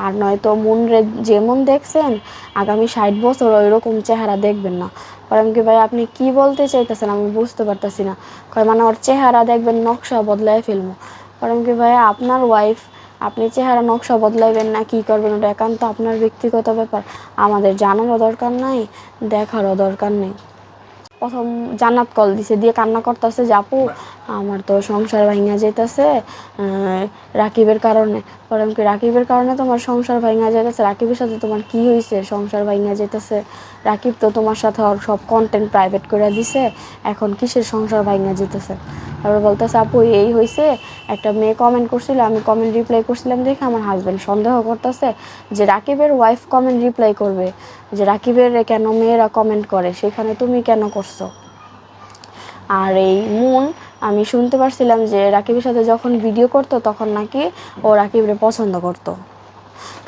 আর নয়তো মুনরে যেমন দেখছেন আগামী 60 বছর ওইরকম চেহারা দেখবেন না। পরে আমি কি ভাই আপনি কি বলতে চাইতেছেন আমি বুঝতে পারতেছি না। কয় মানে ওর চেহারা দেখবেন নকশা বদলায় ফেলবো। পরে আমি কি ভাই আপনার ওয়াইফ, আপনি চেহারা নকশা বদলাইবেন না কি করবেন ওটা একান্ত আপনার ব্যক্তিগত ব্যাপার, আমাদের জানারও দরকার নাই, দেখারও দরকার নেই। প্রথম জান্নাত কল দিছে, দিয়ে কান্না করতেছে যে আপু আমার তো সংসার ভাঙা যেতেছে রাকিবের কারণে। পরে আমি রাকিবের কারণে তোমার সংসার ভাঙা যেতেছে? রাকিবের সাথে তোমার কি হয়েছে সংসার ভাঙা যেতেছে? রাকিব তো তোমার সাথে ওর সব কন্টেন্ট প্রাইভেট করে দিছে, এখন কিসের সংসার ভাঙা যেতেছে? তারপরে বলতেছে আপু এই হয়েছে, একটা মেয়ে কমেন্ট করছিল, আমি কমেন্ট রিপ্লাই করছিলাম দেখে আমার হাজব্যান্ড সন্দেহ করতেছে যে রাকিবের ওয়াইফ কমেন্ট রিপ্লাই করবে, যে রাকিবের কেন মেয়েরা কমেন্ট করে, সেখানে তুমি কেন করছো? আর এই মুন, আমি শুনতে পারছিলাম যে রাকিবের সাথে যখন ভিডিও করতো তখন নাকি ও রাকিবরে পছন্দ করতো।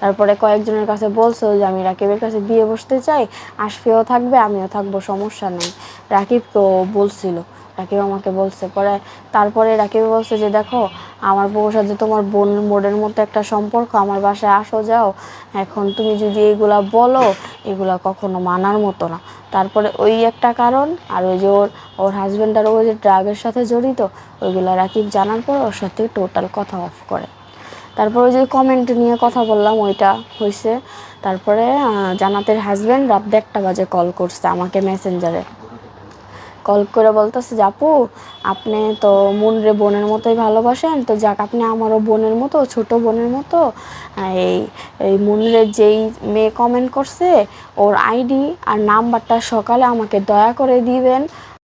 তারপরে কয়েকজনের কাছে বলছো যে আমি রাকিবের কাছে বিয়ে বসতে চাই, আশফিও থাকবে আমিও থাকবো, সমস্যা নেই। রাকিব তো বলছিল, রাকিব আমাকে বলছে। পরে তারপরে রাকিব বলছে যে দেখো আমার বউর সাথে তোমার বোনের মতো একটা সম্পর্ক, আমার বাসায় আসো যাও, এখন তুমি যদি এইগুলা বলো এগুলা কখনো মানার মতো না। তারপরে ওই একটা কারণ, আর ওই যে ওর হাজব্যান্ড আর ওই যে ড্রাগের সাথে জড়িত, ওইগুলা রাকিব জানার পর ওর সাথে টোটাল কথা অফ করে। তারপর ওই যে কমেন্ট নিয়ে কথা বললাম ওইটা হয়েছে। তারপরে জান্নাতের হাজব্যান্ড রাত 1টা বাজে কল করছে আমাকে মেসেঞ্জারে, কল করে বলতেছে যে আপু আপনি তো মুনরে বোনের মতোই ভালোবাসেন, তো যাক আপনি আমারও বোনের মতো, ছোট বোনের মতো, এই এই মুনরে যেই মেয়ে কমেন্ট করছে ওর আইডি আর নাম্বারটা সকালে আমাকে দয়া করে দিবেন,